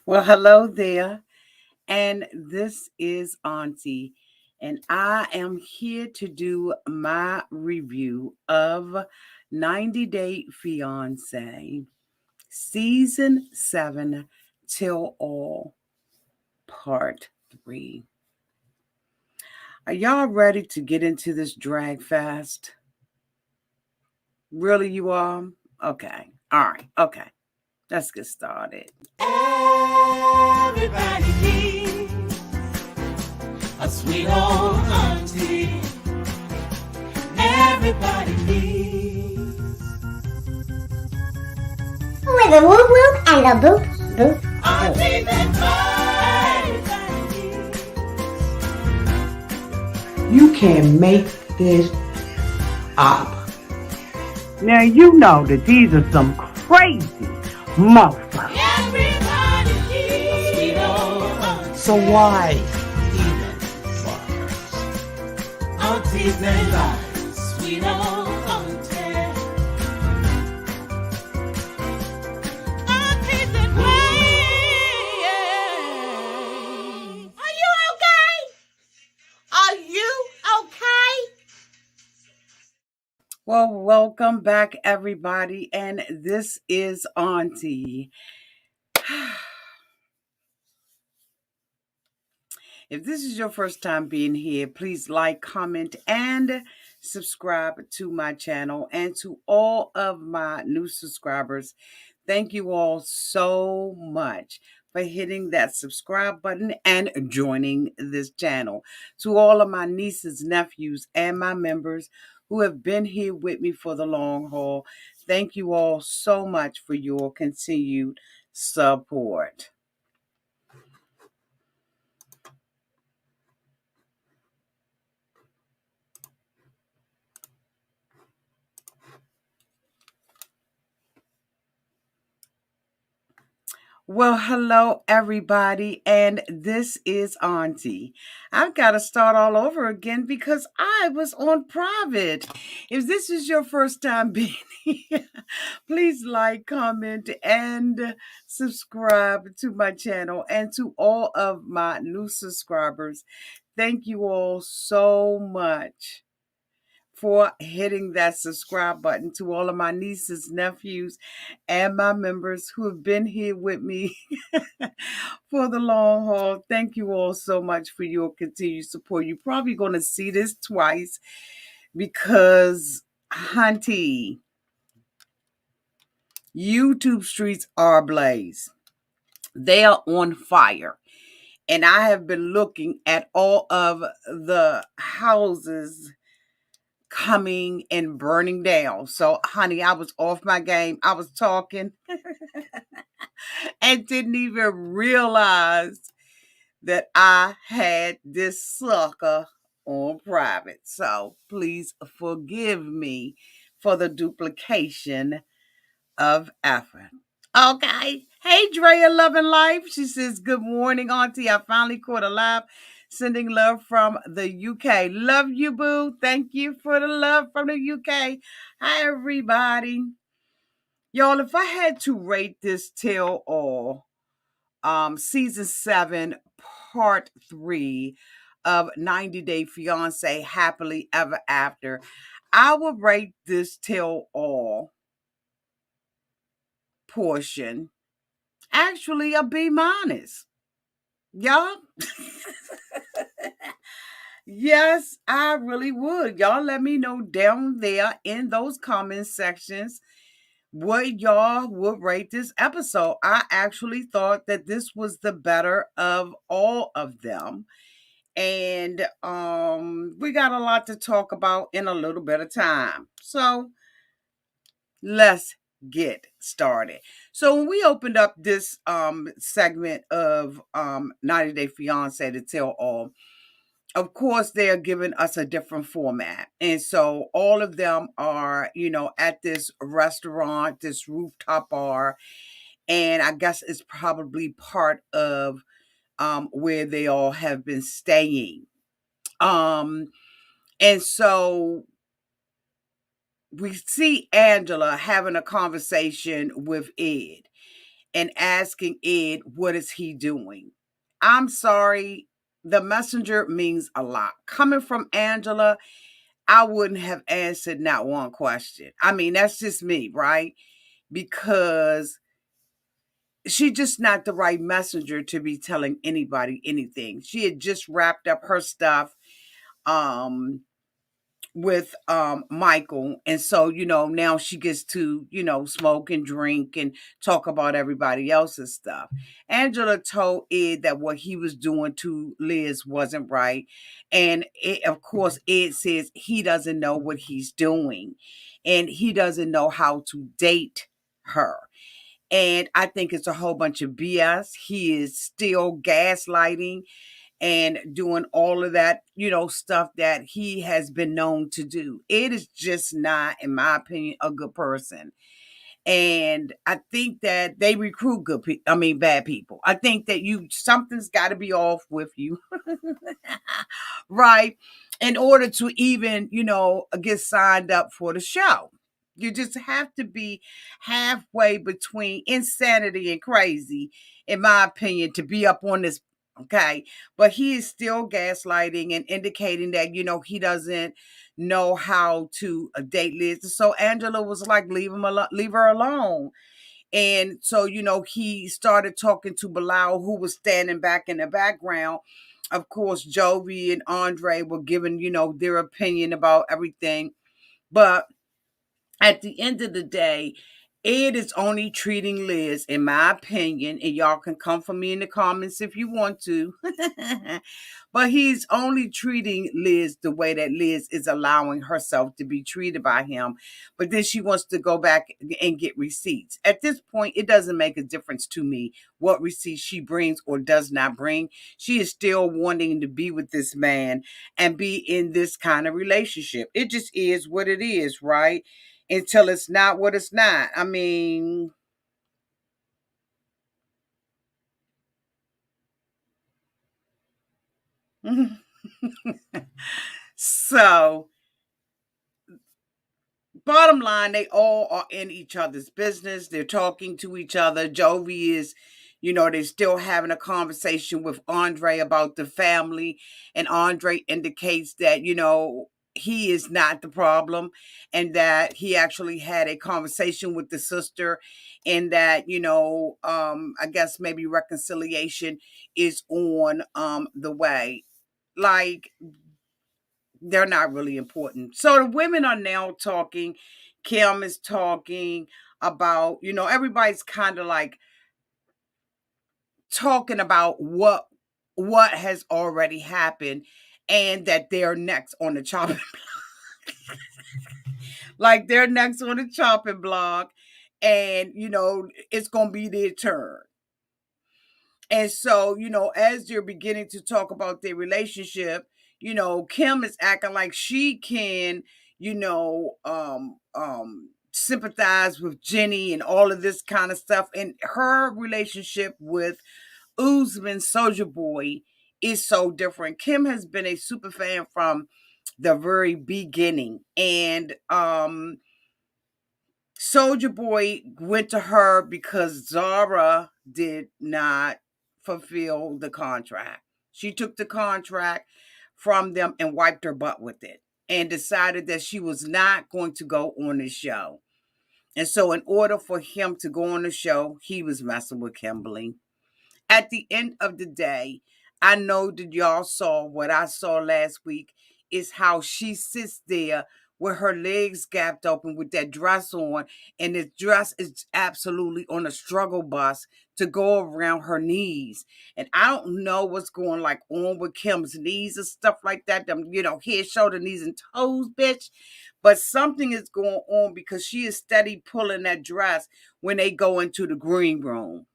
Well, hello there, and this is Auntie, and I am here to do my review of 90 Day Fiance, Season 7 Till All, Part 3. Are y'all ready to get into this drag fast? Really, you are? Okay. All right. Okay. Let's get started. Everybody needs a sweet old auntie. Everybody needs with a whoop whoop and a boop boop. aunties and You can make this up. Now, you know that these are some crazy motherfuckers. everybody needs a sweet old auntie. So why even bother? Aunties and sweet old auntie. Aunties and Are you okay? Are you okay? Well, welcome back, everybody, and this is Auntie. If this is your first time being here, please like, comment, and subscribe to my channel. And to all of my new subscribers, thank you all so much for hitting that subscribe button and joining this channel. To all of my nieces, nephews, and my members who have been here with me for the long haul, thank you all so much for your continued support. Well, hello, everybody, and this is Auntie. I've got to start all over again because I was on private. If this is your first time being here, please like, comment, and subscribe to my channel. And to all of my new subscribers, thank you all so much for hitting that subscribe button. To all of my nieces, nephews, and my members who have been here with me for the long haul. Thank you all so much for your continued support. You're probably going to see this twice because, Auntie, YouTube streets are ablaze. They are on fire. And I have been looking at all of the houses coming and burning down. So, honey, I was off my game. I was talking and didn't even realize that I had this sucker on private. So, please forgive me for the duplication of effort. Okay. Hey, Drea, loving life. She says, "Good morning, Auntie. I finally caught a live. Sending love from the UK. Love you, boo. Thank you for the love from the UK. Hi, everybody. Y'all, if I had to rate this till all, season 7, part 3 of 90 Day Fiance Happily Ever After, I would rate this till all portion actually a B minus. Y'all? Yes, I really would. Y'all let me know down there in those comment sections what y'all would rate this episode. I actually thought that this was the better of all of them. And we got a lot to talk about in a little bit of time. So let's get started. So when we opened up this segment of 90 Day Fiance to Tell All, of course they are giving us a different format. And so all of them are, at this restaurant, this rooftop bar, and I guess it's probably part of where they all have been staying. And so we see Angela having a conversation with Ed. and asking Ed, what is he doing? I'm sorry, the messenger means a lot. Coming from Angela, I wouldn't have answered not one question. I mean, that's just me, right? Because she's just not the right messenger to be telling anybody anything. She had just wrapped up her stuff um with Michael, and so now she gets to smoke and drink and talk about everybody else's stuff. Angela told Ed that what he was doing to Liz wasn't right, and of course Ed says he doesn't know what he's doing and he doesn't know how to date her. And I think it's a whole bunch of BS. He is still gaslighting and doing all of that, stuff that he has been known to do. It is just not, in my opinion, a good person. And I think that they recruit bad people. I think that something's got to be off with you, right? In order to even, get signed up for the show. You just have to be halfway between insanity and crazy, in my opinion, to be up on this. Okay. But he is still gaslighting and indicating that, he doesn't know how to date Liz. So Angela was like, leave her alone. And so, he started talking to Bilal, who was standing back in the background. Of course, Jovi and Andrei were giving, their opinion about everything. But at the end of the day, Ed is only treating Liz, in my opinion, and y'all can come for me in the comments if you want to. But he's only treating Liz the way that Liz is allowing herself to be treated by him. But then she wants to go back and get receipts. At this point, it doesn't make a difference to me what receipts she brings or does not bring. She is still wanting to be with this man and be in this kind of relationship. It just is what it is, right? Until it's not what it's not. I mean, so bottom line, they all are in each other's business. They're talking to each other. Jovi is, they're still having a conversation with Andrei about the family. And Andrei indicates that, he is not the problem and that he actually had a conversation with the sister and that, I guess maybe reconciliation is on the way. Like, they're not really important. So the women are now talking. Kim is talking about, everybody's kind of like talking about what has already happened and that they're next on the chopping like they're next on the chopping block and it's gonna be their turn. And so, as they're beginning to talk about their relationship, Kim is acting like she can, sympathize with Jenny and all of this kind of stuff. And her relationship with Usman Soldier Boy is so different. Kim has been a super fan from the very beginning. And Soldier Boy went to her because Zara did not fulfill the contract. She took the contract from them and wiped her butt with it and decided that she was not going to go on the show. And so, in order for him to go on the show, he was messing with Kimberly. At the end of the day, I know that y'all saw what I saw last week is how she sits there with her legs gapped open with that dress on, and the dress is absolutely on a struggle bus to go around her knees. And I don't know what's going like on with Kim's knees and stuff like that. Them, head, shoulder, knees, and toes, bitch. But something is going on because she is steady pulling that dress when they go into the green room.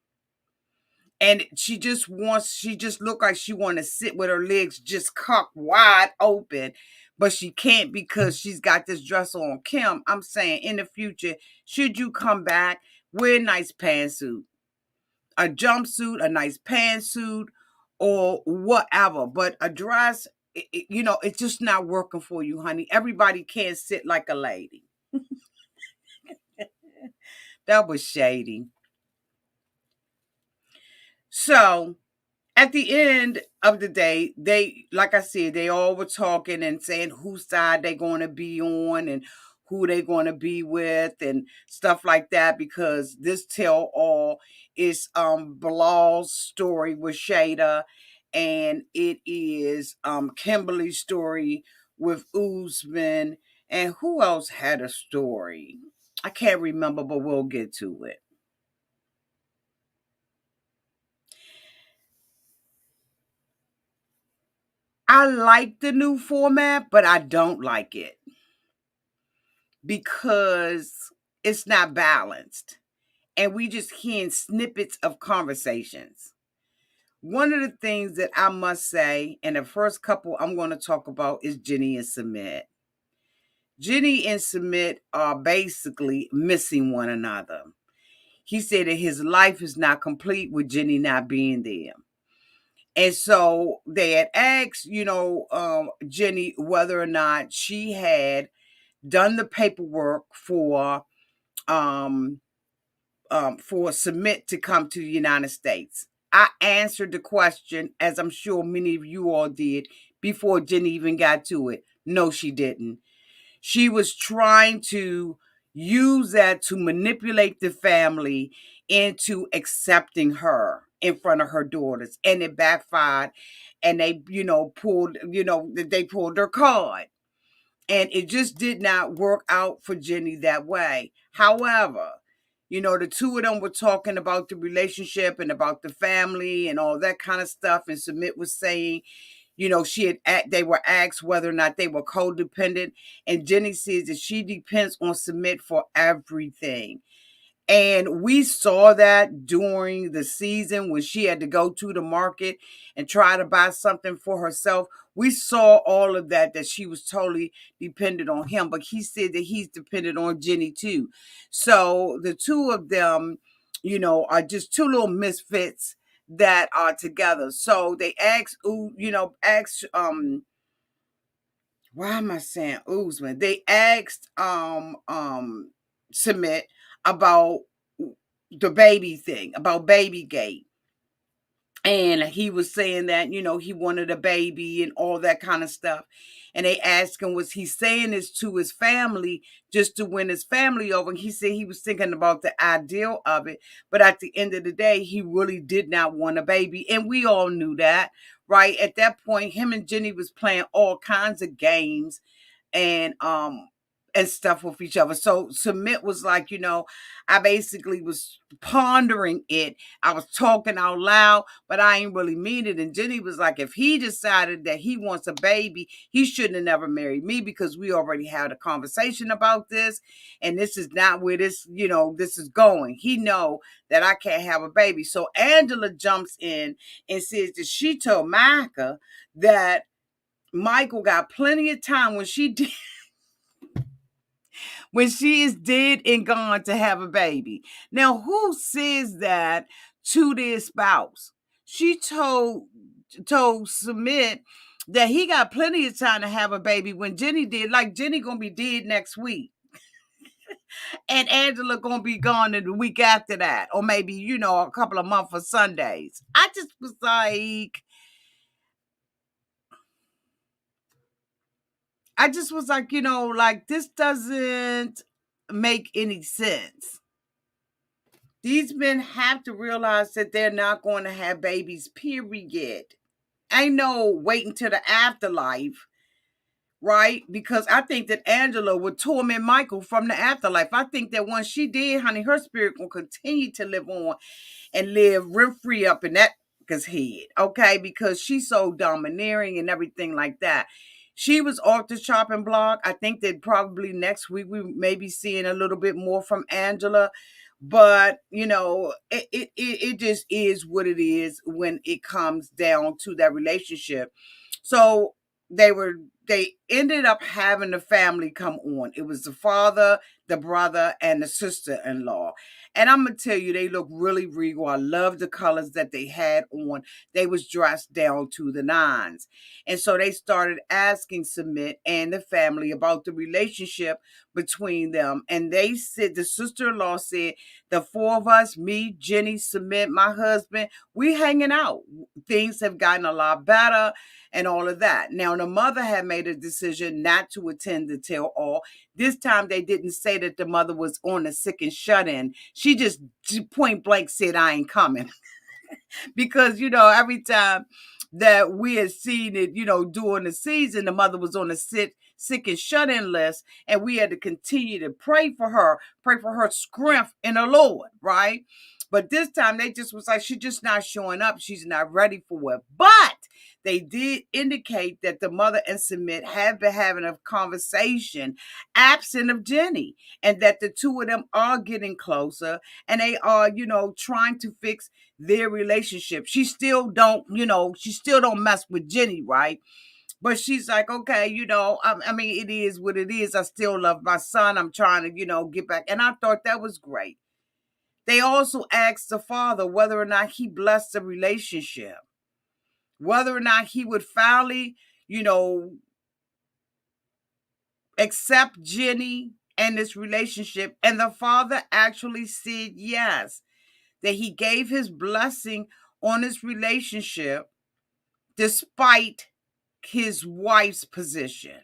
And she just look like she want to sit with her legs just cocked wide open, but she can't because she's got this dress on. Kim, I'm saying in the future, should you come back, wear a nice pantsuit, a jumpsuit, a nice pantsuit, or whatever. But a dress, it's just not working for you, honey. Everybody can't sit like a lady. That was shady. So at the end of the day, they, like I said, they all were talking and saying whose side they're going to be on and who they're going to be with and stuff like that, because this tell all is Bilal's story with Shaeeda, and it is Kimberly's story with Usman, and who else had a story? I can't remember, but we'll get to it. I like the new format, but I don't like it because it's not balanced. And we just hearing snippets of conversations. One of the things that I must say, and the first couple I'm going to talk about is Jenny and Sumit. Jenny and Sumit are basically missing one another. He said that his life is not complete with Jenny not being there. And so they had asked, Jenny whether or not she had done the paperwork um, for Sumit to come to the United States. I answered the question, as I'm sure many of you all did, before Jenny even got to it. No, she didn't. She was trying to use that to manipulate the family into accepting her in front of her daughters, and it backfired. And they, they pulled their card, and it just did not work out for Jenny that way. However, the two of them were talking about the relationship and about the family and all that kind of stuff. And Sumit was saying, they were asked whether or not they were codependent, and Jenny says that she depends on Sumit for everything. And we saw that during the season when she had to go to the market and try to buy something for herself. We saw all of that, that she was totally dependent on him. But he said that he's dependent on Jenny too. So the two of them, are just two little misfits that are together. So they asked, why am I saying Usman? They asked Sumit about the baby thing, about baby gate. And he was saying that, he wanted a baby and all that kind of stuff. And they asked him, was he saying this to his family just to win his family over? And he said he was thinking about the ideal of it. But at the end of the day, he really did not want a baby. And we all knew that, right? At that point, him and Jenny was playing all kinds of games and stuff with each other. So Sumit was like, I basically was pondering it. I was talking out loud, but I ain't really mean it. And Jenny was like, if he decided that he wants a baby, he shouldn't have never married me, because we already had a conversation about this. And this is not where this is going. He know that I can't have a baby. So Angela jumps in and says that she told Micah that Michael got plenty of time when she did when she is dead and gone to have a baby. Now, who says that to their spouse? She told Sumit that he got plenty of time to have a baby when Jenny did. Like, Jenny gonna be dead next week. And Angela gonna be gone in the week after that. Or maybe, a couple of months for Sundays. I just was like, this doesn't make any sense. These men have to realize that they're not going to have babies, period. Ain't no waiting to the afterlife, right? Because I think that Angela would torment Michael from the afterlife. I think that once she did, honey, her spirit will continue to live on and live rent free up in that nigga's head, okay? Because she's so domineering and everything like that. She was off the chopping block. I think that probably next week we may be seeing a little bit more from Angela. But it just is what it is when it comes down to that relationship. So they ended up having the family come on. It was the father, the brother, and the sister-in-law. And I'm gonna tell you, they look really regal. I love the colors that they had on. They was dressed down to the nines. And so they started asking Sumit and the family about the relationship between them. And they said, the sister-in-law said, the four of us, me, Jenny, Sumit, my husband, we hanging out. Things have gotten a lot better and all of that. Now, the mother had made a decision not to attend the tell all. This time they didn't say that the mother was on a sick and shut in. She just point blank said, I ain't coming. Because, every time that we had seen it, during the season, the mother was on a sick and shut in list, and we had to continue to pray for her strength in the Lord, right? But this time they just was like, she's just not showing up. She's not ready for it. But they did indicate that the mother and Sumit have been having a conversation absent of Jenny, and that the two of them are getting closer, and they are, trying to fix their relationship. She still don't mess with Jenny, right? But she's like, okay, I mean, it is what it is. I still love my son. I'm trying to, get back. And I thought that was great. They also asked the father whether or not he blessed the relationship, whether or not he would finally, accept Jenny and this relationship. And the father actually said yes, that he gave his blessing on his relationship despite his wife's position.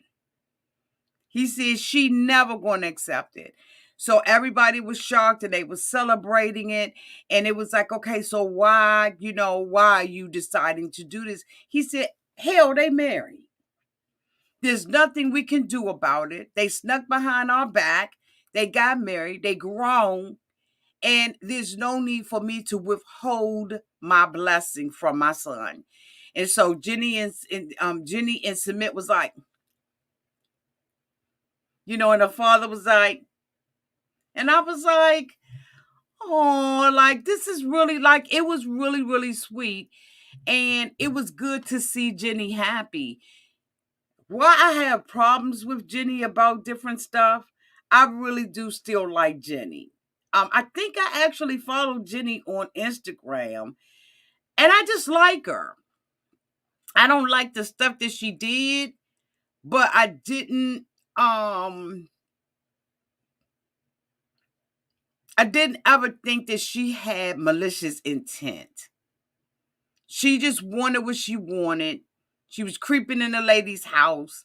He said she never going to accept it. So everybody was shocked and they were celebrating it. And it was like, okay, so why are you deciding to do this? He said, hell, they married. There's nothing we can do about it. They snuck behind our back. They got married. They grown. And there's no need for me to withhold my blessing from my son. And so Jenny and Sumit was like, and the father was like, and I was like, oh, like this is really like, it was really, really sweet. And it was good to see Jenny happy. While I have problems with Jenny about different stuff, I really do still like Jenny. I think I actually followed Jenny on Instagram, and I just like her. I don't like the stuff that she did, but I didn't ever think that she had malicious intent. She just wanted what she wanted. She was creeping in the lady's house.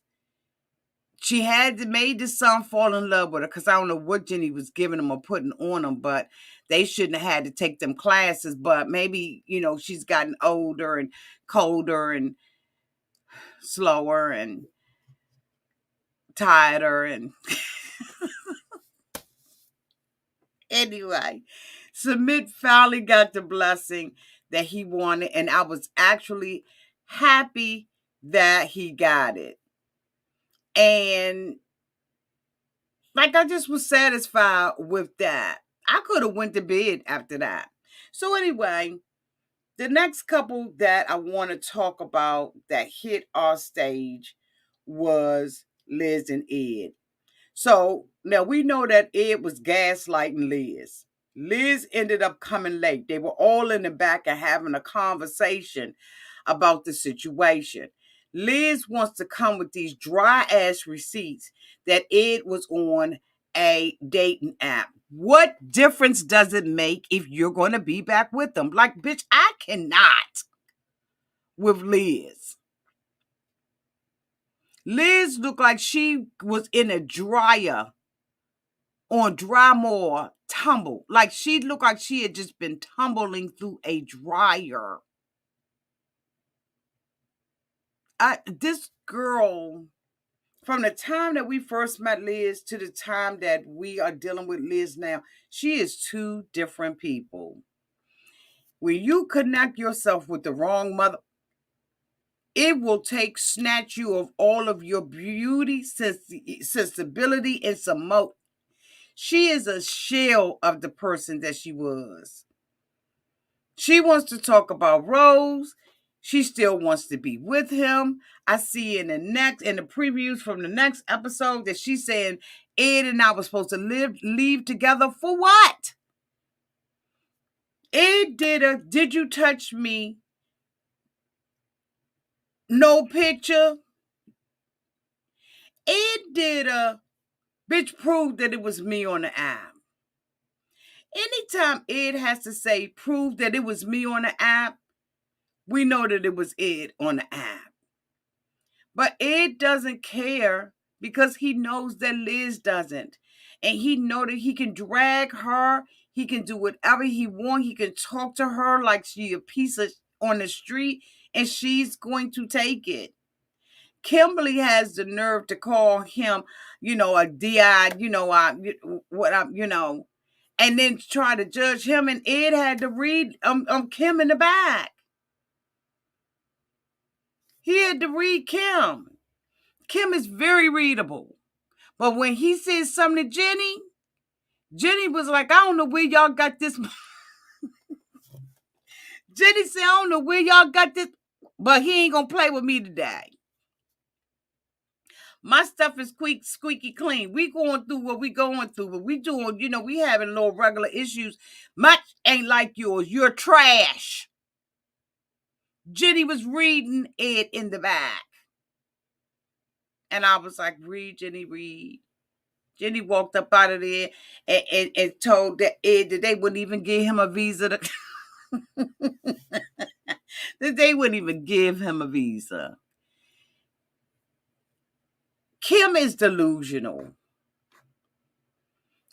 She had made the son fall in love with her, because I don't know what Jenny was giving him or putting on him, but they shouldn't have had to take them classes. But maybe, she's gotten older and colder and slower and tireder and anyway, Sumit finally got the blessing that he wanted, and I was actually happy that he got it. And like, I just was satisfied with that. I could have went to bed after that. So anyway, the next couple that I want to talk about that hit our stage was Liz and Ed. So now we know that Ed was gaslighting Liz. Liz ended up coming late. They were all in the back and having a conversation about the situation. Liz wants to come with these dry ass receipts that Ed was on a dating app. What difference does it make if you're going to be back with them? Like, bitch, I cannot with Liz. Liz looked like she was in a dryer on dry more tumble. Like, she looked like she had just been tumbling through a dryer. This girl, from the time that we first met Liz to the time that we are dealing with Liz now, she is two different people. When you connect yourself with the wrong mother, it will snatch you of all of your beauty, sensibility, and some mo. She is a shell of the person that she was. She wants to talk about Rose. She still wants to be with him. I see in the previews from the next episode that she's saying Ed and I were supposed to leave together for what? It did a did you touch me? No picture. It did a bitch prove that it was me on the app. Anytime Ed has to say prove that it was me on the app, we know that it was Ed on the app. But Ed doesn't care because he knows that Liz doesn't. And he know that he can drag her. He can do whatever he wants. He can talk to her like she a piece of on the street and she's going to take it. Kimberly has the nerve to call him, a DI, what I'm, and then try to judge him. And Ed had to read Kim in the back. He had to read Kim. Kim is very readable. But when he said something to Jenny, Jenny was like, I don't know where y'all got this. Jenny said, I don't know where y'all got this, but he ain't going to play with me today. My stuff is squeaky clean. We going through what we going through, but we doing, we having little regular issues. Much ain't like yours. You're trash. Jenny was reading it in the back. And I was like, read, Jenny, read. Jenny walked up out of there and told Ed that they wouldn't even give him a visa. That they wouldn't even give him a visa. Kim is delusional.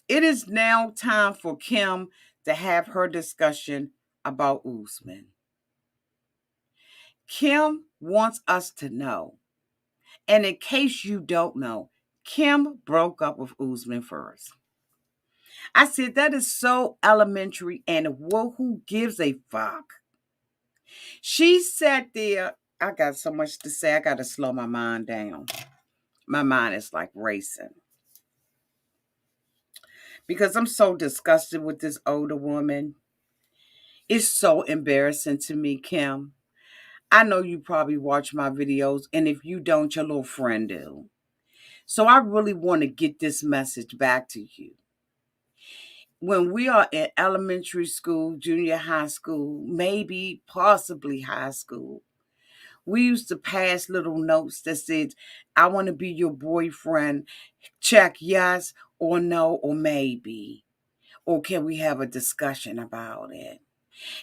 It is now time for Kim to have her discussion about Usman. Kim wants us to know. And in case you don't know, Kim broke up with Usman first. I said, that is so elementary and who gives a fuck? She sat there. I got so much to say. I got to slow my mind down. My mind is like racing. Because I'm so disgusted with this older woman. It's so embarrassing to me, Kim. I know you probably watch my videos, and if you don't, your little friend do. So I really want to get this message back to you. When we are in elementary school, junior high school, maybe possibly high school, we used to pass little notes that said, I want to be your boyfriend. Check yes or no or maybe. Or can we have a discussion about it?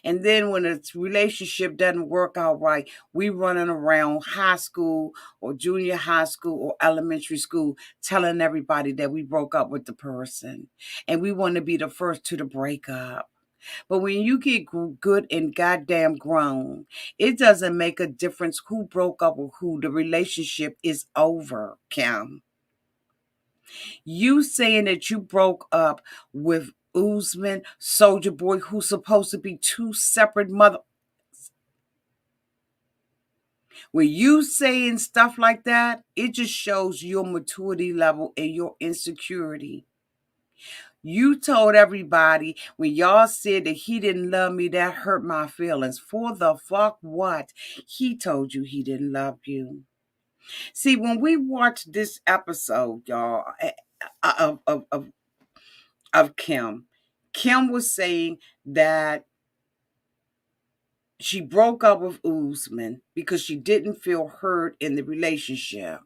And then when a relationship doesn't work out right, we running around high school or junior high school or elementary school telling everybody that we broke up with the person. And we want to be the first to the breakup. But when you get good and goddamn grown, it doesn't make a difference who broke up or who. The relationship is over, Kim. You saying that you broke up with Usman, Soldier Boy, who's supposed to be two separate mother. When you saying stuff like that, it just shows your maturity level and your insecurity. You told everybody when y'all said that he didn't love me, that hurt my feelings. For the fuck what? He told you he didn't love you. See, when we watched this episode, y'all, of Kim, Kim was saying that she broke up with Usman because she didn't feel heard in the relationship.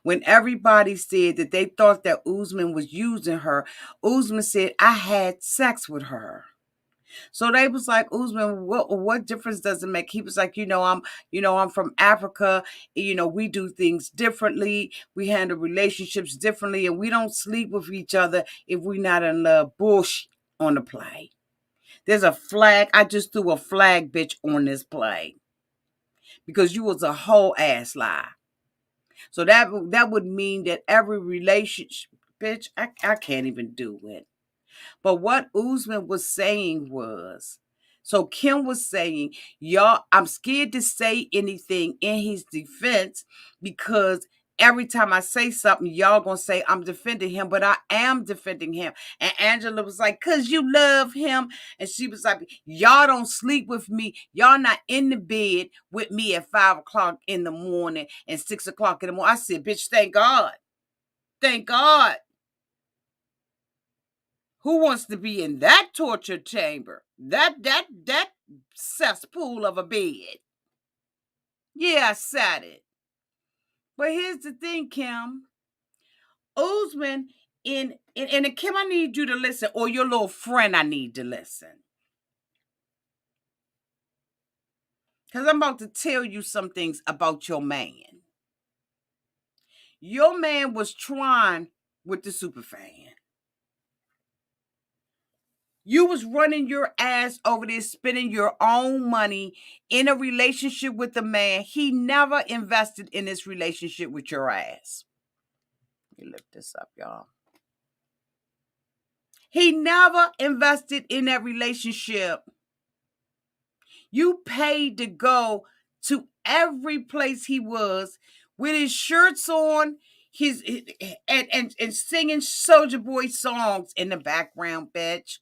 When everybody said that they thought that Usman was using her, Usman said, I had sex with her. So they was like, Usman, what difference does it make? He was like, I'm from Africa. We do things differently. We handle relationships differently, and we don't sleep with each other if we're not in love. Bullshit on the play. There's a flag. I just threw a flag, bitch, on this play because you was a whole ass lie. So that would mean that every relationship, bitch, I can't even do it. But what Usman was saying was, so Kim was saying, y'all, I'm scared to say anything in his defense because every time I say something, y'all gonna say I'm defending him, but I am defending him. And Angela was like, cause you love him. And she was like, y'all don't sleep with me. Y'all not in the bed with me at 5:00 in the morning and 6:00 in the morning. I said, bitch, thank God. Thank God. Who wants to be in that torture chamber? That cesspool of a bed. Yeah, I said it. But here's the thing, Kim. Usman, and Kim, I need you to listen, or your little friend, I need to listen. Because I'm about to tell you some things about your man. Your man was trying with the superfan. You was running your ass over there, spending your own money in a relationship with a man. He never invested in this relationship with your ass. Let me lift this up, y'all. He never invested in that relationship. You paid to go to every place he was with his shirts on, his and singing Soulja Boy songs in the background, bitch.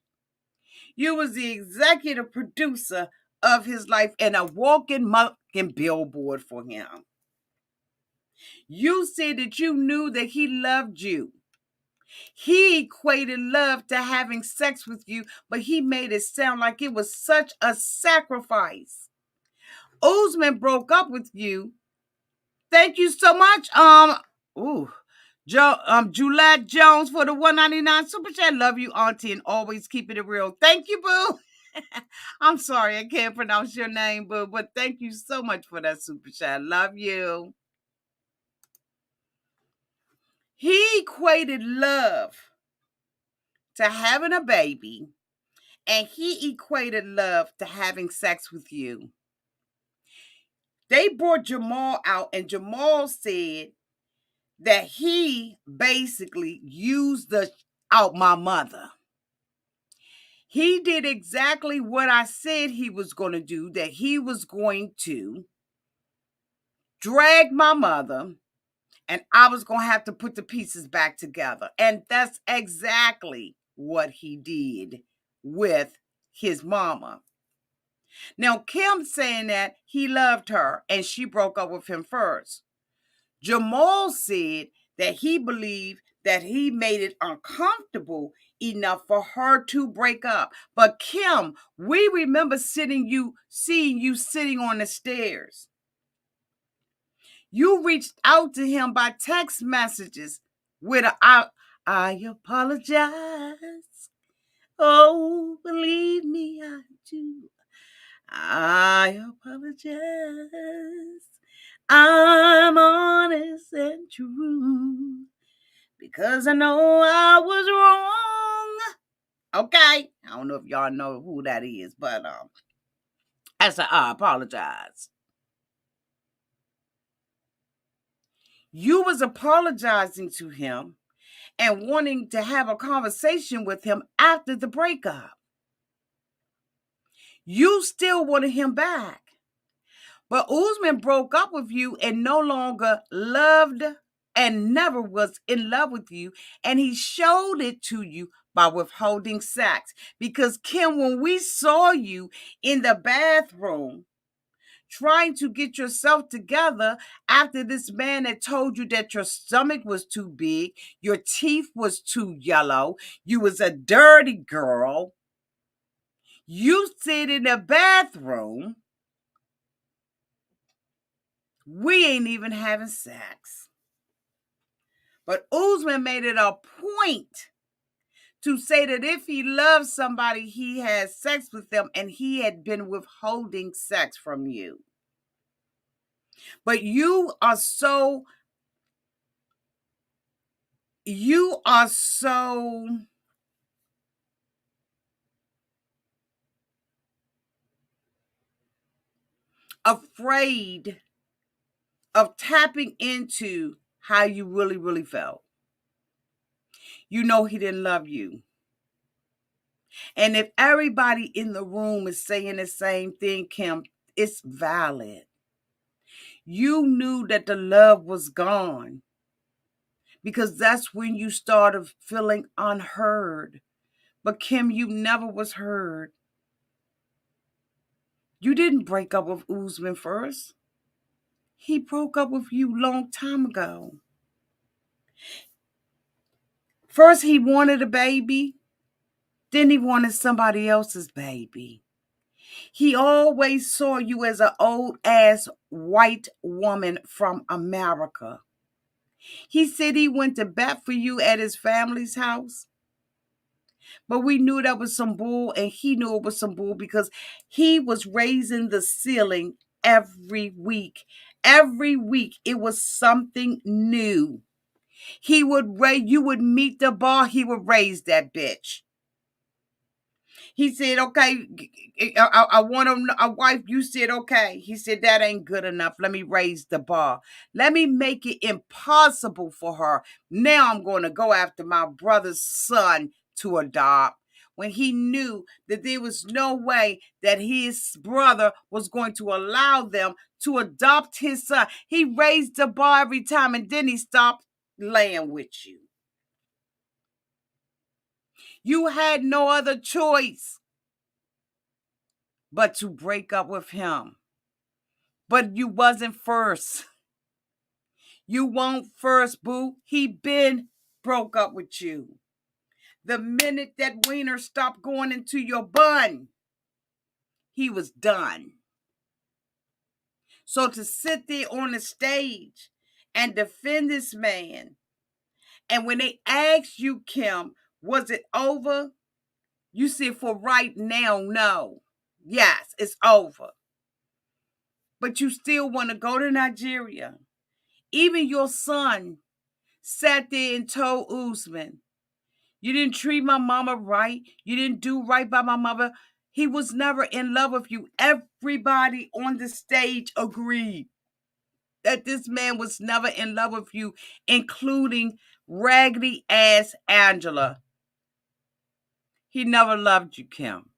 You was the executive producer of his life and a walking mucking billboard for him. You said that you knew that he loved you. He equated love to having sex with you, but he made it sound like it was such a sacrifice. Usman broke up with you. Thank you so much. Juliet Jones for the 199 super chat. Love you, Auntie, and always keeping it real. Thank you, boo. I'm sorry I can't pronounce your name, boo, but thank you so much for that super chat. Love you. He equated love to having a baby, and he equated love to having sex with you. They brought Jamal out, and Jamal said that he basically used out my mother. He did exactly what I said he was going to do, that he was going to drag my mother, and I was going to have to put the pieces back together. And that's exactly what he did with his mama. Now, Kim saying that he loved her and she broke up with him first. Jamal said that he believed that he made it uncomfortable enough for her to break up. But Kim, we remember seeing you sitting on the stairs. You reached out to him by text messages with I apologize. Oh, believe me, I do. I apologize. I'm honest and true because I know I was wrong. Okay, I don't know if y'all know who that is, but I apologize. You was apologizing to him and wanting to have a conversation with him after the breakup. You still wanted him back. But Usman broke up with you and no longer loved and never was in love with you. And he showed it to you by withholding sex. Because, Kim, when we saw you in the bathroom trying to get yourself together after this man had told you that your stomach was too big, your teeth was too yellow, you was a dirty girl, you sit in the bathroom. We ain't even having sex. But Usman made it a point to say that if he loves somebody, he has sex with them, and he had been withholding sex from you. But you are so afraid of tapping into how you really, really felt. You know he didn't love you. And if everybody in the room is saying the same thing, Kim, it's valid. You knew that the love was gone because that's when you started feeling unheard. But Kim, you never was heard. You didn't break up with Usman first. He broke up with you a long time ago. First, he wanted a baby. Then he wanted somebody else's baby. He always saw you as an old ass white woman from America. He said he went to bat for you at his family's house. But we knew that was some bull, and he knew it was some bull because he was raising the ceiling every week. Every week it was something new. He would raise, you would meet the bar, he would raise that bitch. He said, okay, I want a wife. You said, okay. He said, that ain't good enough. Let me raise the bar. Let me make it impossible for her. Now I'm going to go after my brother's son to adopt. When he knew that there was no way that his brother was going to allow them to adopt his son, he raised the bar every time, and then he stopped laying with you. You had no other choice but to break up with him. But you wasn't first. You won't first, boo. He been broke up with you. The minute that wiener stopped going into your bun, he was done. So to sit there on the stage and defend this man, and when they asked you, Kim, was it over? You said, for right now, no. Yes, it's over. But you still want to go to Nigeria. Even your son sat there and told Usman, you didn't treat my mama right. You didn't do right by my mother. He was never in love with you. Everybody on the stage agreed that this man was never in love with you, including raggedy ass Angela. He never loved you, Kim.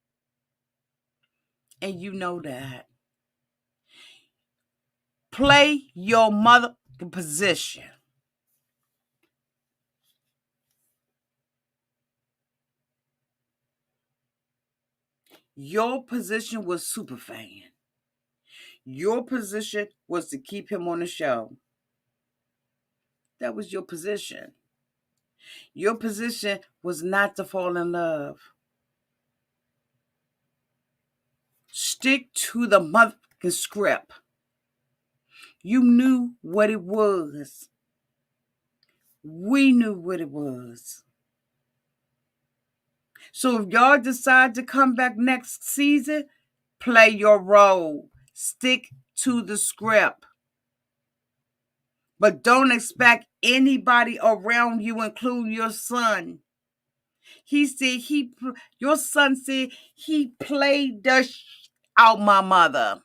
And you know that. Play your mother position. Your position was superfan. Your position was to keep him on the show. That was your position. Your position was not to fall in love. Stick to the motherfucking script. You knew what it was. We knew what it was. So if y'all decide to come back next season, play your role. Stick to the script. But don't expect anybody around you, including your son. He said your son said he played the out my mother.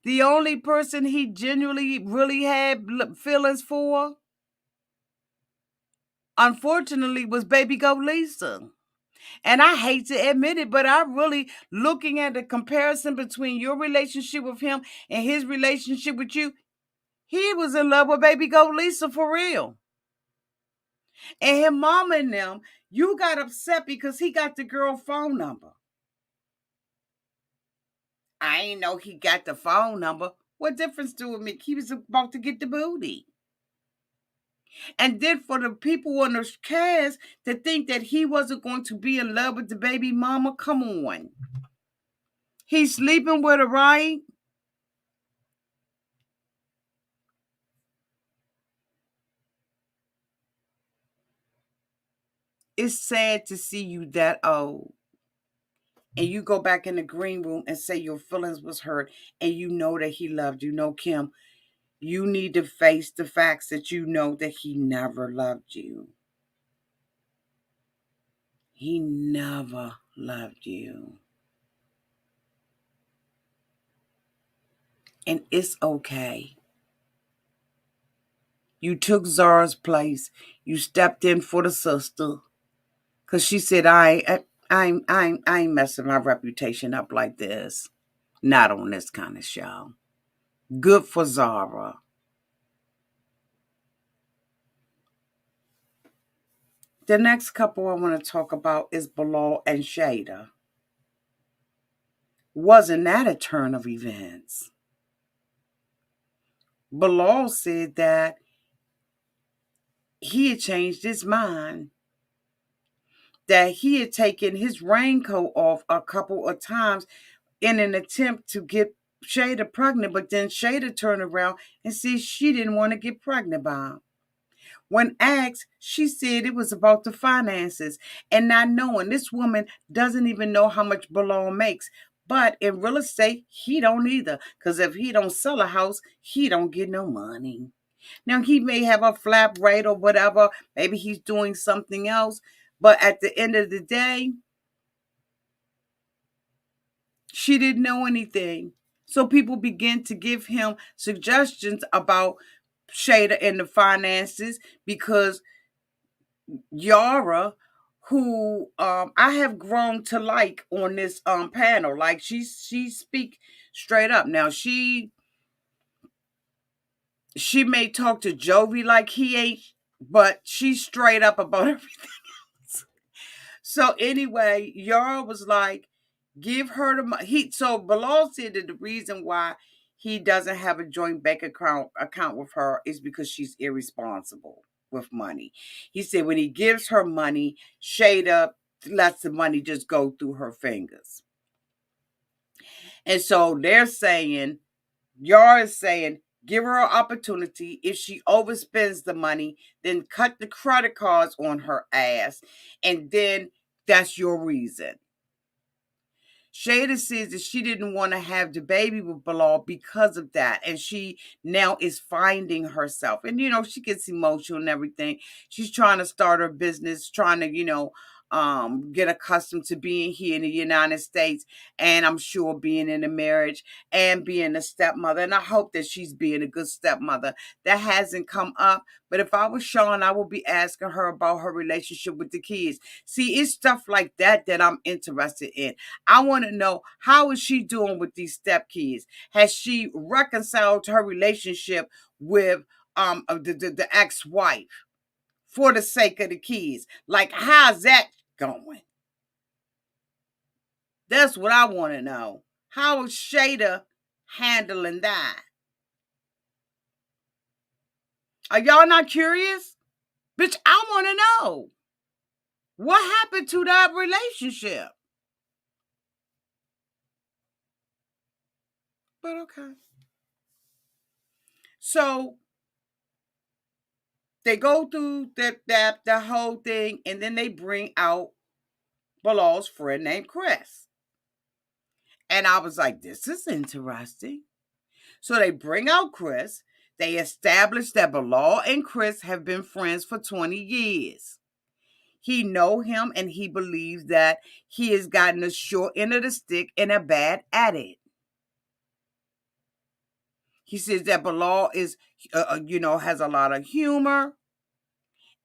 The only person he genuinely really had feelings for, unfortunately, was baby go Lisa. And I hate to admit it, but I really, looking at the comparison between your relationship with him and his relationship with you, he was in love with baby go Lisa for real. And his mama and them, you got upset because he got the girl phone number. I ain't know he got the phone number. What difference do it make? He was about to get the booty. And then for the people on the cast to think that he wasn't going to be in love with the baby mama, come on. He's sleeping with her, right? It's sad to see you that old. And you go back in the green room and say your feelings was hurt and you know that he loved you. No, Kim, you need to face the facts that you know that he never loved you. He never loved you. And it's okay. You took Zara's place. You stepped in for the sister. Because she said, I ain't messing my reputation up like this. Not on this kind of show. Good for Zara. The next couple I want to talk about is Bilal and Shaeeda. Wasn't that a turn of events? Bilal said that he had changed his mind, that he had taken his raincoat off a couple of times in an attempt to get Shaeeda pregnant, but then Shaeeda turned around and said she didn't want to get pregnant by him. When asked, she said it was about the finances and not knowing. This woman doesn't even know how much Bilal makes. But in real estate, he don't either. Because if he don't sell a house, he don't get no money. Now, he may have a flat rate or whatever. Maybe he's doing something else. But at the end of the day, she didn't know anything. So people begin to give him suggestions about Shaeeda and the finances because Yara, who I have grown to like on this panel, like she speak straight up. Now she may talk to Jovi like he ain't, but she's straight up about everything. So anyway, Yara was like, give her the money. So Bilal said that the reason why he doesn't have a joint bank account with her is because she's irresponsible with money. He said when he gives her money, Shaeeda lets the money just go through her fingers. And so they're saying, Yara is saying, give her an opportunity. If she overspends the money, then cut the credit cards on her ass. And then that's your reason. Shaeeda says that she didn't want to have the baby with Bilal because of that. And she now is finding herself. And, she gets emotional and everything. She's trying to start her business, trying to, get accustomed to being here in the United States. And I'm sure being in a marriage and being a stepmother. And I hope that she's being a good stepmother. That hasn't come up. But if I was Sean, I would be asking her about her relationship with the kids. See, it's stuff like that that I'm interested in. I want to know, how is she doing with these stepkids? Has she reconciled her relationship with the ex-wife for the sake of the kids? Like, how's that going? That's what I want to know. How is Shaeeda handling that? Are y'all not curious? Bitch, I want to know. What happened to that relationship? But okay. So they go through that whole thing, and then they bring out Bilal's friend named Chris. And I was like, this is interesting. So they bring out Chris. They establish that Bilal and Chris have been friends for 20 years. He know him and he believes that he has gotten the short end of the stick and are bad at it. He says that Bilal is, has a lot of humor.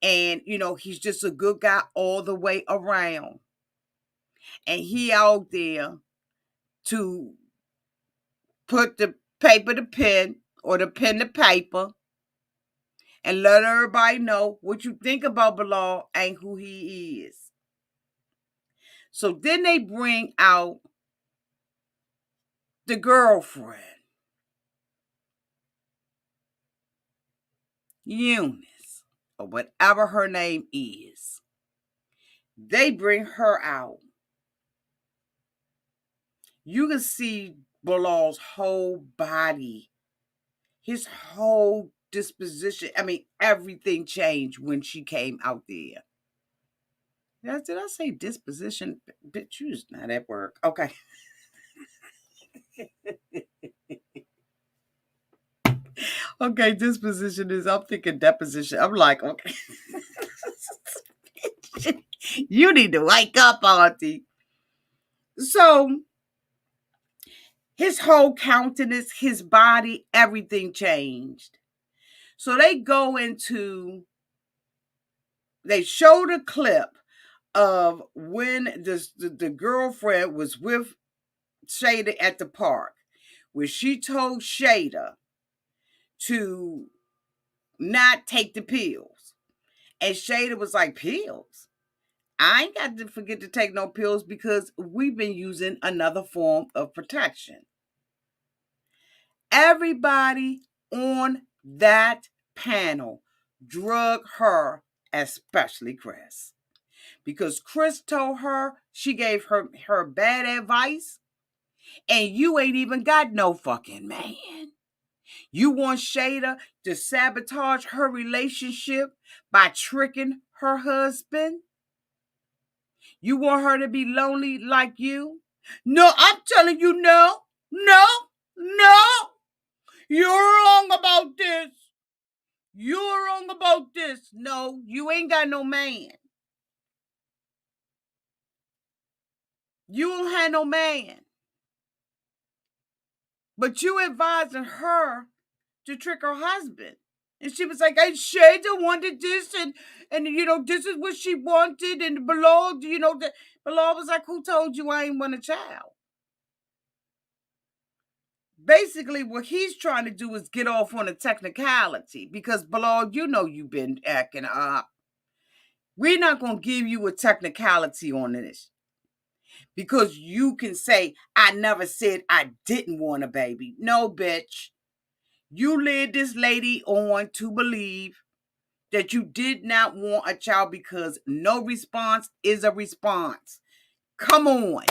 And, he's just a good guy all the way around. And he out there to put the paper to pen or the pen to paper and let everybody know what you think about Bilal ain't who he is. So then they bring out the girlfriend, Eunice, or whatever her name is. They bring her out. You can see Bilal's whole body, his whole disposition. I mean, everything changed when she came out there. Did I say disposition? Bitch, you was not at work. Okay. Okay, disposition is, I'm thinking deposition. I'm like, okay. You need to wake up, Auntie. So his whole countenance, his body, everything changed. So they showed a clip of when the girlfriend was with Shaeeda at the park, where she told Shaeeda to not take the pills. And Shaeeda was like, pills? I ain't got to forget to take no pills because we've been using another form of protection. Everybody on that panel drug her, especially Chris. Because Chris told her she gave her bad advice, and you ain't even got no fucking man. You want Shaeeda to sabotage her relationship by tricking her husband? You want her to be lonely like you? No, I'm telling you, no, no, no. You're wrong about this. You're wrong about this. No, you ain't got no man. You don't have no man. But you advising her to trick her husband. And she was like, I Shaeeda wanted this, and this is what she wanted, and Bilal, Bilal was like, who told you I ain't want a child? Basically, what he's trying to do is get off on a technicality, because Bilal, you've been acting up. We're not going to give you a technicality on this, because you can say, I never said I didn't want a baby. No, bitch. You led this lady on to believe that you did not want a child, because no response is a response. Come on.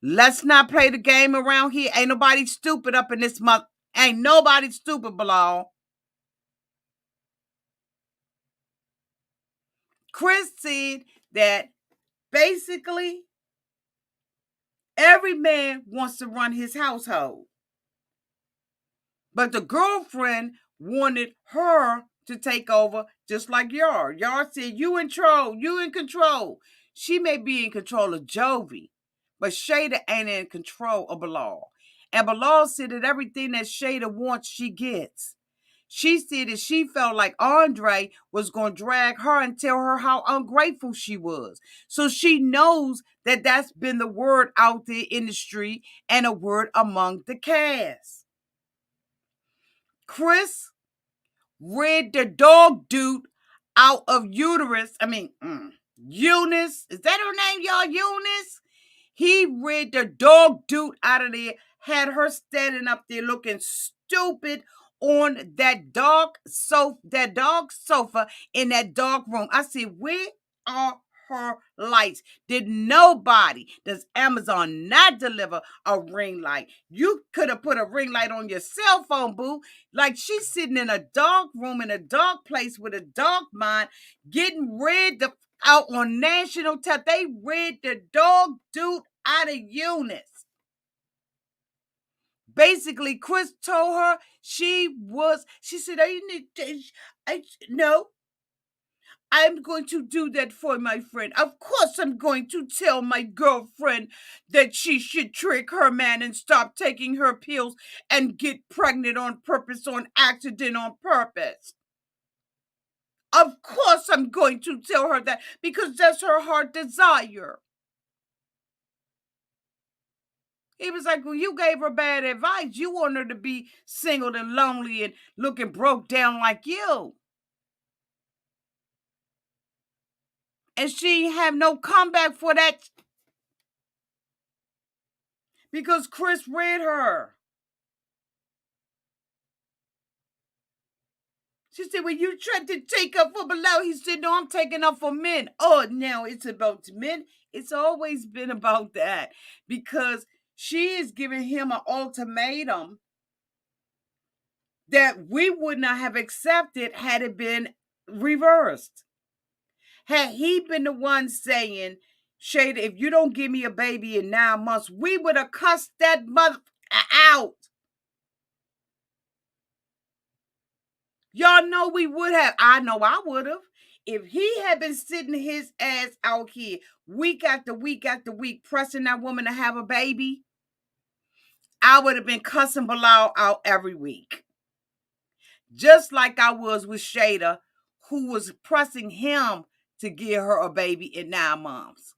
Let's not play the game around here. Ain't nobody stupid up in this month. Ain't nobody stupid, Bilal. Chris said that basically every man wants to run his household. But the girlfriend wanted her to take over, just like Yar. Yar said, you in control. She may be in control of Jovi, but Shaeeda ain't in control of Bilal. And Bilal said that everything that Shaeeda wants, she gets. She said that she felt like Andrei was going to drag her and tell her how ungrateful she was. So she knows that that's been the word out there in the street and a word among the cast. Chris read the dog dude out of uterus. Eunice. Is that her name, y'all? Eunice? He read the dog dude out of there, had her standing up there looking stupid on that dog sofa in that dog room. I said, where are her lights? Does Amazon not deliver a ring light? You could have put a ring light on your cell phone, boo. Like, she's sitting in a dog room in a dog place with a dog mind, getting rid of out on national television. They read the dog dude out of Eunice. Basically, Chris told her she said, no, I'm going to do that for my friend. Of course, I'm going to tell my girlfriend that she should trick her man and stop taking her pills and get pregnant on purpose, on accident, on purpose. Of course, I'm going to tell her that, because that's her heart desire. He was like, well, you gave her bad advice. You want her to be single and lonely and looking broke down like you. And she have no comeback for that, because Chris read her. She said, well, you tried to take up for Bilal. He said, no, I'm taking up for men. Oh, now it's about men. It's always been about that, because she is giving him an ultimatum that we would not have accepted had it been reversed. Had he been the one saying, Shaeeda, if you don't give me a baby in 9 months, we would have cussed that mother out. Y'all know we would have. I know I would have. If he had been sitting his ass out here week after week after week pressing that woman to have a baby, I would have been cussing Bilal out every week. Just like I was with Shaeeda, who was pressing him to give her a baby in 9 months.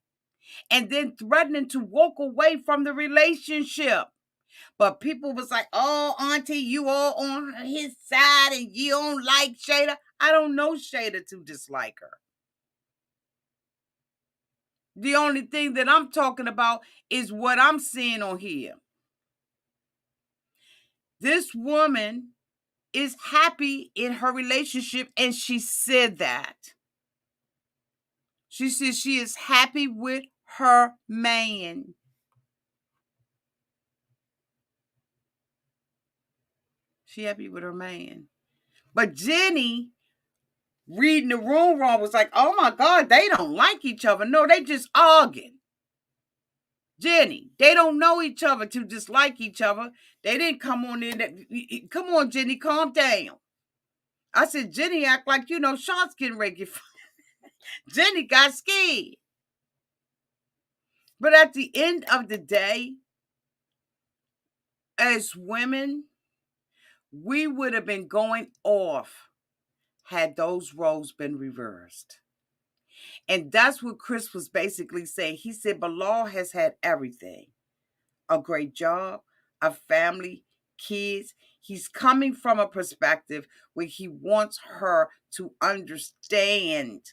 And then threatening to walk away from the relationship. But people was like, oh, Auntie, you all on his side and you don't like Shaeeda. I don't know Shaeeda to dislike her. The only thing that I'm talking about is what I'm seeing on here. This woman is happy in her relationship, and she said that. She said she is happy with her man. She happy with her man. But Jenny, reading the room wrong, was like, oh my God, they don't like each other. No, they just arguing. Jenny, they don't know each other to dislike each other. They didn't come on in. Come on, Jenny, calm down. I said, Jenny act like, Sean's getting ready. Jenny got scared. But at the end of the day, as women, we would have been going off had those roles been reversed. And that's what Chris was basically saying. He said Bilal has had everything: a great job, a family, kids. He's coming from a perspective where he wants her to understand.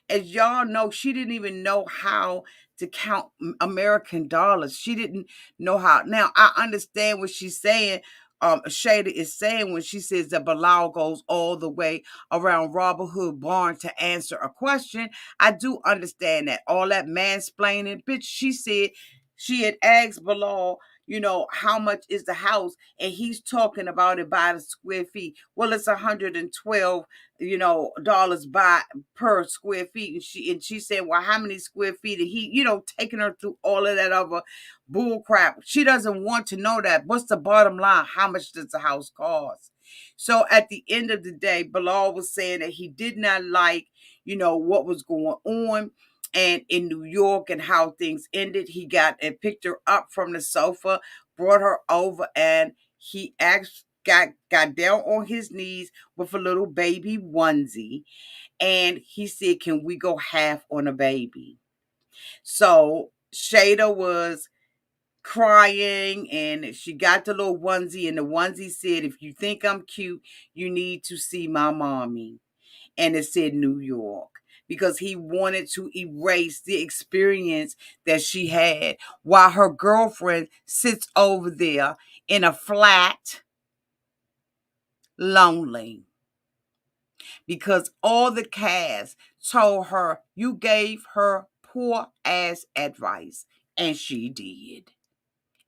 As y'all know, she didn't even know how to count American dollars. She didn't know how. Now, I understand what she's saying. Shaeeda is saying when she says that Bilal goes all the way around Robert Hood Barn to answer a question. I do understand that. All that mansplaining, bitch, she said she had asked Bilal, how much is the house? And he's talking about it by the square feet. Well, it's 112, dollars by per square feet. And she said, well, how many square feet? And he, taking her through all of that other bull crap. She doesn't want to know that. What's the bottom line? How much does the house cost? So at the end of the day, Bilal was saying that he did not like, what was going on and in New York and how things ended. He got and picked her up from the sofa, brought her over, and he asked, got down on his knees with a little baby onesie, and he said, can we go half on a baby? So Shaeeda was crying, and she got the little onesie, and the onesie said, if you think I'm cute, you need to see my mommy. And it said New York, because he wanted to erase the experience that she had while her girlfriend sits over there in a flat, lonely, because all the cast told her you gave her poor ass advice, and she did.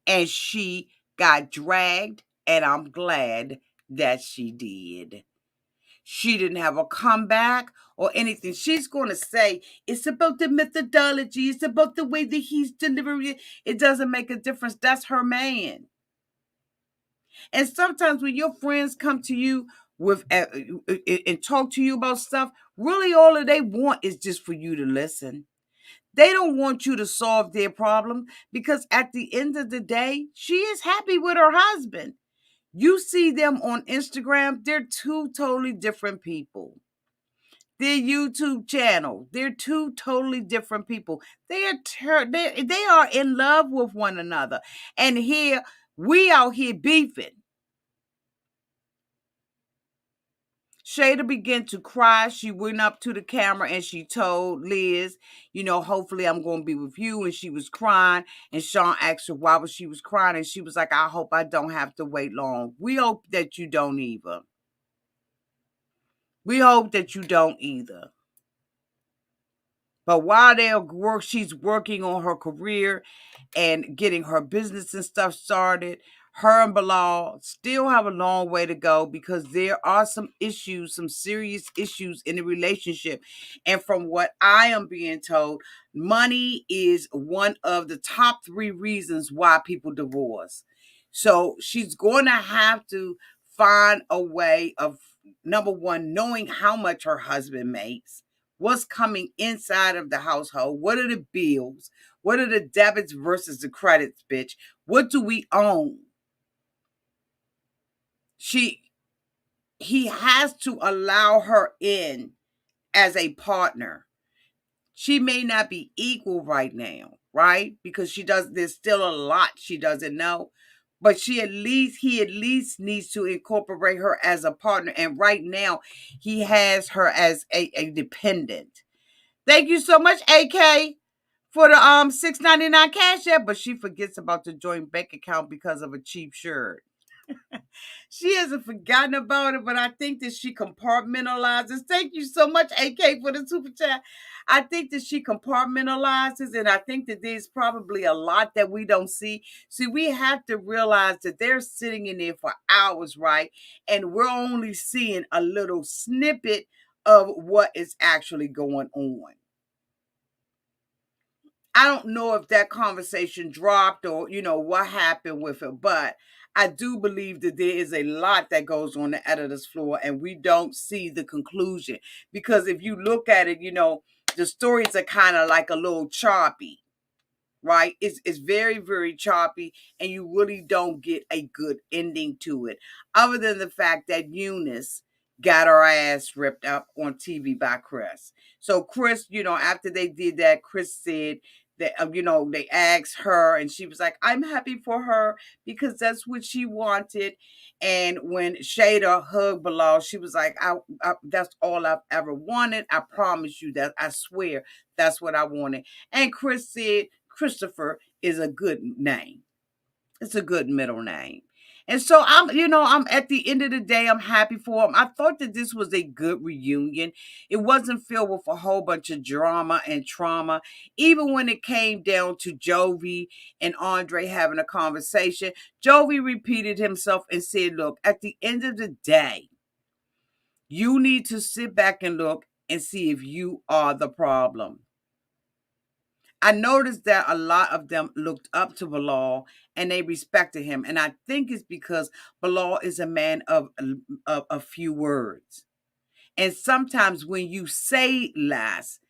And she got dragged, and I'm glad that she did. She didn't have a comeback or anything. She's going to say it's about the methodology. It's about the way that he's delivering it. It doesn't make a difference. That's her man. And sometimes when your friends come to you with and talk to you about stuff, really all that they want is just for you to listen. They don't want you to solve their problem, because at the end of the day, she is happy with her husband. You see them on Instagram, they're two totally different people. Their YouTube channel, they're two totally different people. They are in love with one another. And here, we out here beefing. Shaeeda began to cry. She went up to the camera and she told Liz, hopefully I'm going to be with you. And she was crying. And Sean asked her why she was crying. And she was like, I hope I don't have to wait long. We hope that you don't either. We hope that you don't either. But while she's working on her career and getting her business and stuff started, her and Bilal still have a long way to go, because there are some issues, some serious issues in the relationship. And from what I am being told, money is one of the top 3 reasons why people divorce. So she's going to have to find a way of, number one, knowing how much her husband makes, what's coming inside of the household, what are the bills, what are the debits versus the credits, bitch, what do we own? He has to allow her in as a partner. She may not be equal right now, right? Because there's still a lot she doesn't know. But he at least needs to incorporate her as a partner. And right now, he has her as a dependent. Thank you so much, AK, for the $6.99 cash app. But she forgets about the joint bank account because of a cheap shirt. She hasn't forgotten about it, but I think that she compartmentalizes. Thank you so much, AK, for the super chat. I think that she compartmentalizes, and I think that there's probably a lot that we don't see. See, we have to realize that they're sitting in there for hours, right? And we're only seeing a little snippet of what is actually going on. I don't know if that conversation dropped or, what happened with it, but I do believe that there is a lot that goes on the editor's floor and we don't see the conclusion. Because if you look at it, the stories are kind of like a little choppy, right? It's very, very choppy, and you really don't get a good ending to it, other than the fact that Eunice got her ass ripped up on TV by Chris. So Chris, after they did that, Chris said that they asked her, and she was like, "I'm happy for her because that's what she wanted." And when Shaeeda hugged Bilal, she was like, "That's all I've ever wanted. I promise you that. I swear that's what I wanted." And Chris said, Christopher is a good name. It's a good middle name. And so I'm at the end of the day, I'm happy for him. I thought that this was a good reunion. It wasn't filled with a whole bunch of drama and trauma. Even when it came down to Jovi and Andrei having a conversation, Jovi repeated himself and said, look, at the end of the day, you need to sit back and look and see if you are the problem. I noticed that a lot of them looked up to Bilal and they respected him. And I think it's because Bilal is a man of a few words. And sometimes when you say less,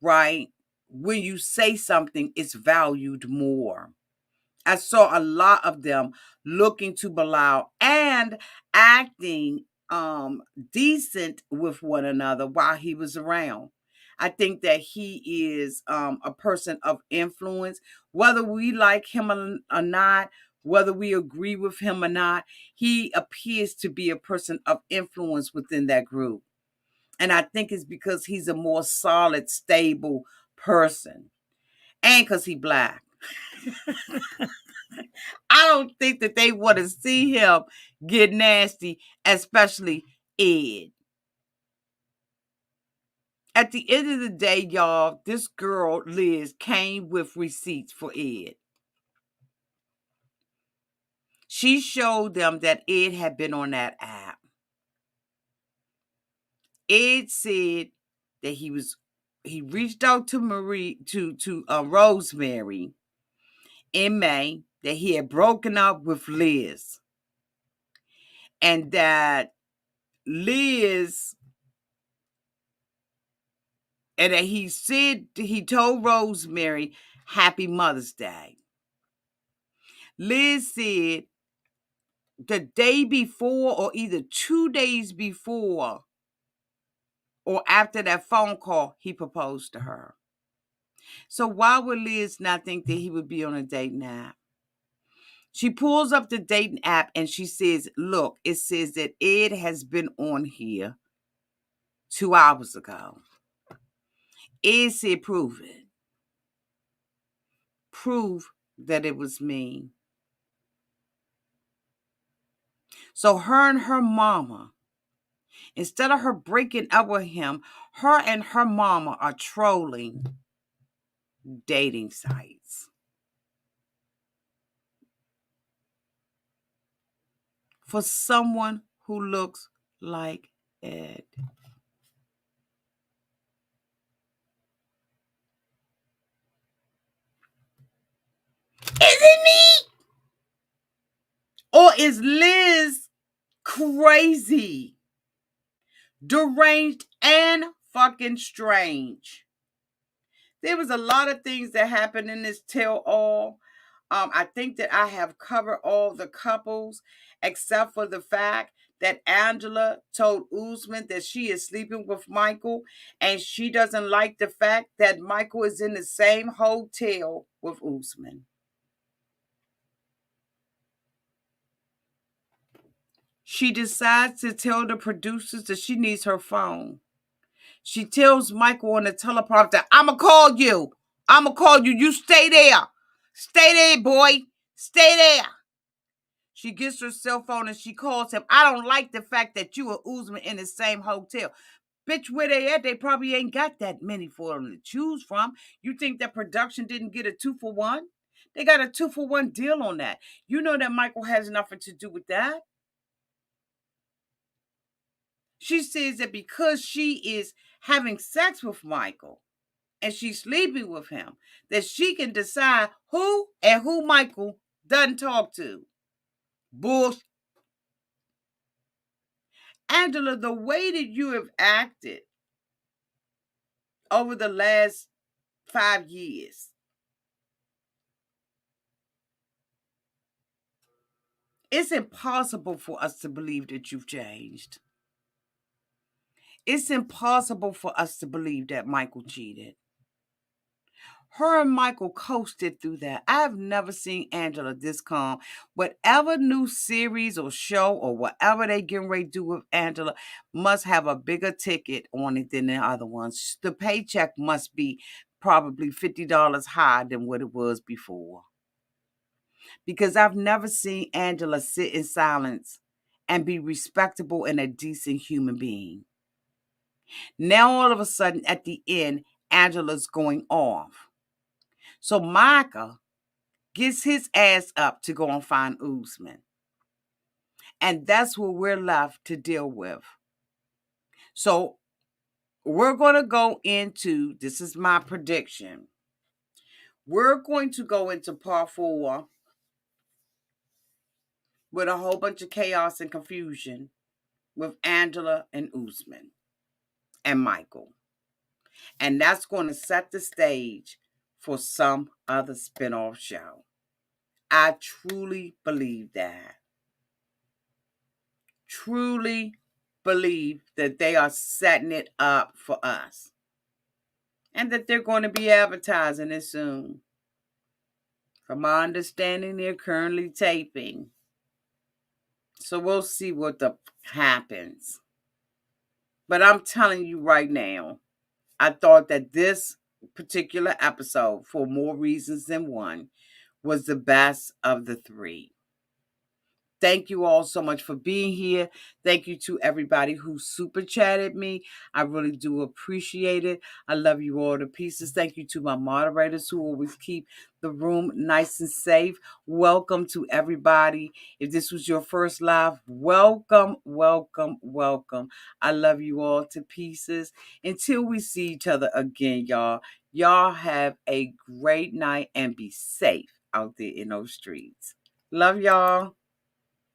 right, when you say something, it's valued more. I saw a lot of them looking to Bilal and acting decent with one another while he was around. I think that he is a person of influence, whether we like him or not, whether we agree with him or not. He appears to be a person of influence within that group. And I think it's because he's a more solid, stable person. And because he black. I don't think that they want to see him get nasty, especially Ed. At the end of the day, y'all, this girl, Liz, came with receipts for Ed. She showed them that Ed had been on that app. Ed said that he reached out to Rosemary in May, that he had broken up with Liz, and that Liz, and that he told Rosemary, Happy Mother's Day. Liz said the day before, or either 2 days before or after that phone call, he proposed to her. So why would Liz not think that he would be on a dating app? She pulls up the dating app and she says, look, it says that Ed has been on here 2 hours ago. Ed said, prove it. Prove that it was me. So her and her mama, instead of her breaking up with him, her and her mama are trolling dating sites for someone who looks like Ed. Is it me? Or is Liz crazy, deranged, and fucking strange? There was a lot of things that happened in this tell all. I think that I have covered all the couples except for the fact that Angela told Usman that she is sleeping with Michael and she doesn't like the fact that Michael is in the same hotel with Usman. She decides to tell the producers that she needs her phone. She tells Michael on the teleprompter, I'ma call you. I'ma call you. You stay there. Stay there, boy. Stay there. She gets her cell phone and she calls him. I don't like the fact that you and Usman in the same hotel. Bitch, where they at? They probably ain't got that many for them to choose from. You think that production didn't get a 2-for-1? They got a 2-for-1 deal on that. You know that Michael has nothing to do with that. She says that because she is having sex with Michael and she's sleeping with him, that she can decide who Michael doesn't talk to. Bullshit. Angela, the way that you have acted over the last 5 years, it's impossible for us to believe that you've changed. It's impossible for us to believe that Michael cheated. Her and Michael coasted through that. I've never seen Angela this calm. Whatever new series or show or whatever they getting ready to do with Angela must have a bigger ticket on it than the other ones. The paycheck must be probably $50 higher than what it was before. Because I've never seen Angela sit in silence and be respectable and a decent human being. Now, all of a sudden, at the end, Angela's going off. So Micah gets his ass up to go and find Usman. And that's what we're left to deal with. So we're going to go into, this is my prediction. We're going to go into part 4 with a whole bunch of chaos and confusion with Angela and Usman and Michael. And that's going to set the stage for some other spinoff show. I truly believe that. Truly believe that they are setting it up for us. And that they're going to be advertising it soon. From my understanding, they're currently taping. So we'll see what happens. But I'm telling you right now, I thought that this particular episode, for more reasons than one, was the best of the 3. Thank you all so much for being here. Thank you to everybody who super chatted me. I really do appreciate it. I love you all to pieces. Thank you to my moderators who always keep the room nice and safe. Welcome to everybody. If this was your first live, welcome, welcome, welcome. I love you all to pieces. Until we see each other again, y'all. Y'all have a great night and be safe out there in those streets. Love y'all.